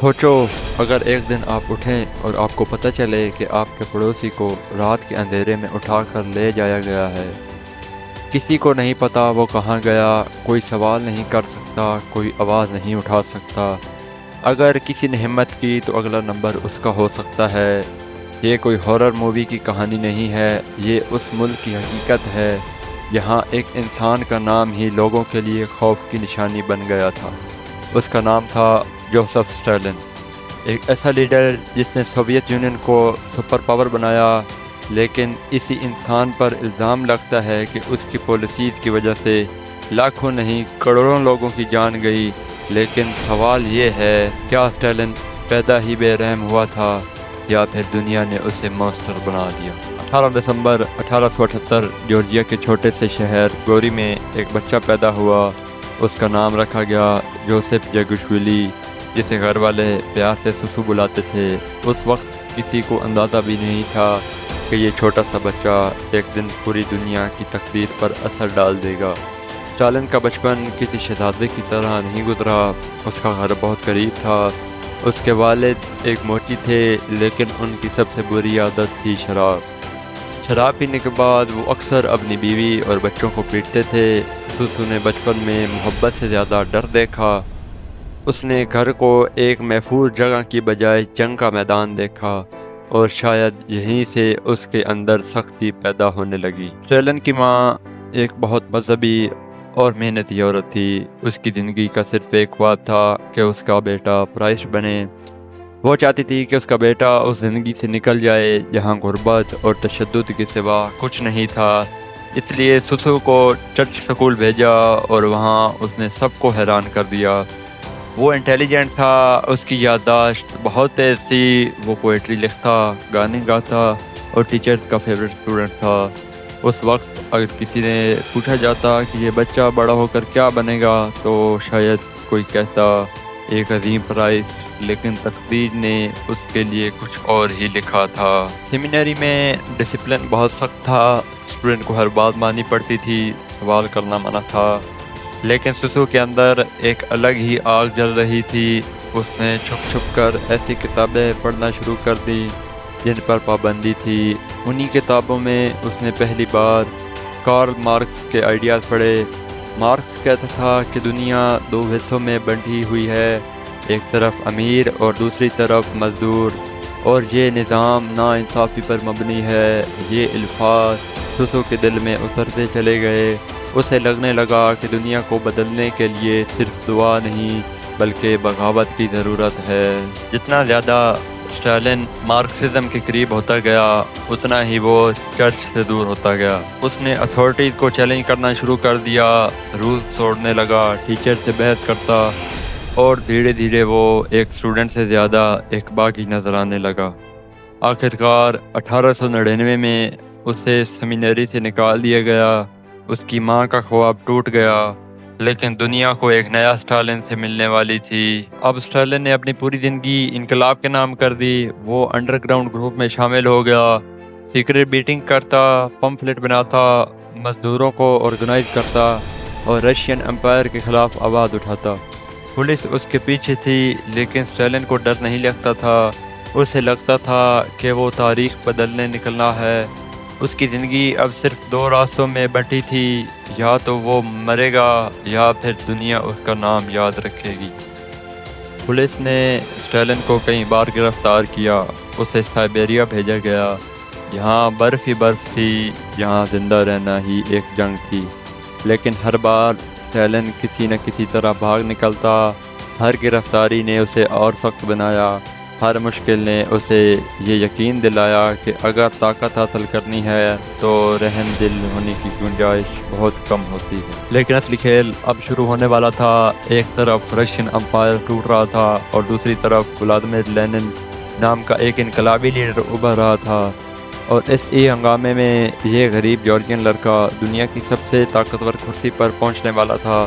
سوچو، اگر ایک دن آپ اٹھیں اور آپ کو پتہ چلے کہ آپ کے پڑوسی کو رات کے اندھیرے میں اٹھا کر لے جایا گیا ہے۔ کسی کو نہیں پتہ وہ کہاں گیا، کوئی سوال نہیں کر سکتا، کوئی آواز نہیں اٹھا سکتا۔ اگر کسی نے ہمت کی تو اگلا نمبر اس کا ہو سکتا ہے۔ یہ کوئی ہارر مووی کی کہانی نہیں ہے، یہ اس ملک کی حقیقت ہے جہاں ایک انسان کا نام ہی لوگوں کے لیے خوف کی نشانی بن گیا تھا۔ اس کا نام تھا جوزف اسٹالن، ایک ایسا لیڈر جس نے سوویت یونین کو سپر پاور بنایا، لیکن اسی انسان پر الزام لگتا ہے کہ اس کی پالیسیز کی وجہ سے لاکھوں نہیں کروڑوں لوگوں کی جان گئی۔ لیکن سوال یہ ہے، کیا اسٹالن پیدا ہی بے رحم ہوا تھا یا پھر دنیا نے اسے مانسٹر بنا دیا؟ 18 دسمبر 1878 جارجیا کے چھوٹے سے شہر گوری میں ایک بچہ پیدا ہوا۔ اس کا نام رکھا گیا جوزف جگوشویلی، جسے گھر والے پیار سے سسو بلاتے تھے۔ اس وقت کسی کو اندازہ بھی نہیں تھا کہ یہ چھوٹا سا بچہ ایک دن پوری دنیا کی تقدیر پر اثر ڈال دے گا۔ اسٹالن کا بچپن کسی شہزادے کی طرح نہیں گزرا۔ اس کا گھر بہت قریب تھا۔ اس کے والد ایک موچی تھے، لیکن ان کی سب سے بری عادت تھی شراب۔ شراب پینے کے بعد وہ اکثر اپنی بیوی اور بچوں کو پیٹتے تھے۔ سوسو نے بچپن میں محبت سے زیادہ ڈر دیکھا۔ اس نے گھر کو ایک محفوظ جگہ کی بجائے جنگ کا میدان دیکھا، اور شاید یہیں سے اس کے اندر سختی پیدا ہونے لگی۔ اسٹالن کی ماں ایک بہت مذہبی اور محنتی عورت تھی۔ اس کی زندگی کا صرف ایک خواب تھا کہ اس کا بیٹا پرائسٹ بنے۔ وہ چاہتی تھی کہ اس کا بیٹا اس زندگی سے نکل جائے جہاں غربت اور تشدد کے سوا کچھ نہیں تھا۔ اس لیے سسو کو چرچ سکول بھیجا، اور وہاں اس نے سب کو حیران کر دیا۔ وہ انٹیلیجنٹ تھا، اس کی یادداشت بہت تیز تھی، وہ پوئٹری لکھتا، گانے گاتا اور ٹیچرز کا فیورٹ اسٹوڈنٹ تھا۔ اس وقت اگر کسی نے پوچھا جاتا کہ یہ بچہ بڑا ہو کر کیا بنے گا تو شاید کوئی کہتا ایک عظیم پرائس، لیکن تقدیر نے اس کے لیے کچھ اور ہی لکھا تھا۔ سیمینری میں ڈسپلن بہت سخت تھا، اسٹوڈنٹ کو ہر بات ماننی پڑتی تھی، سوال کرنا منع تھا۔ لیکن سسو کے اندر ایک الگ ہی آگ جل رہی تھی۔ اس نے چھپ چھپ کر ایسی کتابیں پڑھنا شروع کر دی جن پر پابندی تھی۔ انہی کتابوں میں اس نے پہلی بار کارل مارکس کے آئیڈیاز پڑھے۔ مارکس کہتا تھا کہ دنیا دو حصوں میں بنٹی ہوئی ہے، ایک طرف امیر اور دوسری طرف مزدور، اور یہ نظام ناانصافی پر مبنی ہے۔ یہ الفاظ سسو کے دل میں اترتے چلے گئے۔ اسے لگنے لگا کہ دنیا کو بدلنے کے لیے صرف دعا نہیں بلکہ بغاوت کی ضرورت ہے۔ جتنا زیادہ اسٹالن مارکسزم کے قریب ہوتا گیا، اتنا ہی وہ چرچ سے دور ہوتا گیا۔ اس نے اتھارٹیز کو چیلنج کرنا شروع کر دیا، رولز توڑنے لگا، ٹیچر سے بحث کرتا، اور دھیرے دھیرے وہ ایک اسٹوڈنٹ سے زیادہ ایک باغی نظر آنے لگا۔ آخرکار 1899 میں اسے سیمینری سے نکال دیا گیا۔ اس کی ماں کا خواب ٹوٹ گیا، لیکن دنیا کو ایک نیا اسٹالن سے ملنے والی تھی۔ اب اسٹالن نے اپنی پوری زندگی انقلاب کے نام کر دی۔ وہ انڈر گراؤنڈ گروپ میں شامل ہو گیا، سیکرٹ میٹنگ کرتا، پمفلٹ بناتا، مزدوروں کو آرگنائز کرتا اور رشین امپائر کے خلاف آواز اٹھاتا۔ پولیس اس کے پیچھے تھی، لیکن اسٹالن کو ڈر نہیں لگتا تھا۔ اسے لگتا تھا کہ وہ تاریخ بدلنے نکلنا ہے۔ اس کی زندگی اب صرف دو راستوں میں بٹی تھی، یا تو وہ مرے گا یا پھر دنیا اس کا نام یاد رکھے گی۔ پولیس نے اسٹالن کو کئی بار گرفتار کیا۔ اسے سائبیریا بھیجا گیا، جہاں برف ہی برف تھی، جہاں زندہ رہنا ہی ایک جنگ تھی۔ لیکن ہر بار اسٹالن کسی نہ کسی طرح بھاگ نکلتا۔ ہر گرفتاری نے اسے اور سخت بنایا۔ ہر مشکل نے اسے یہ یقین دلایا کہ اگر طاقت حاصل کرنی ہے تو رحم دل ہونے کی گنجائش بہت کم ہوتی ہے۔ لیکن اصلی کھیل اب شروع ہونے والا تھا۔ ایک طرف رشین امپائر ٹوٹ رہا تھا، اور دوسری طرف ولادیمیر لینن نام کا ایک انقلابی لیڈر ابھر رہا تھا۔ اور اس ہنگامے میں یہ غریب جارجین لڑکا دنیا کی سب سے طاقتور کرسی پر پہنچنے والا تھا،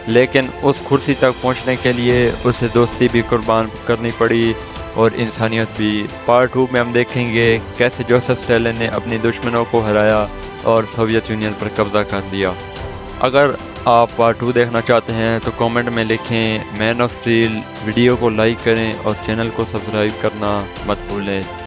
لیکن اس کرسی تک پہنچنے کے لیے اسے دوستی بھی قربان کرنی پڑی اور انسانیت بھی۔ پارٹ 2 میں ہم دیکھیں گے کیسے جوزف اسٹالن نے اپنی دشمنوں کو ہرایا اور سوویت یونین پر قبضہ کر لیا۔ اگر آپ پارٹ 2 دیکھنا چاہتے ہیں تو کامنٹ میں لکھیں مین آف اسٹیل، ویڈیو کو لائک کریں اور چینل کو سبسکرائب کرنا مت بھولیں۔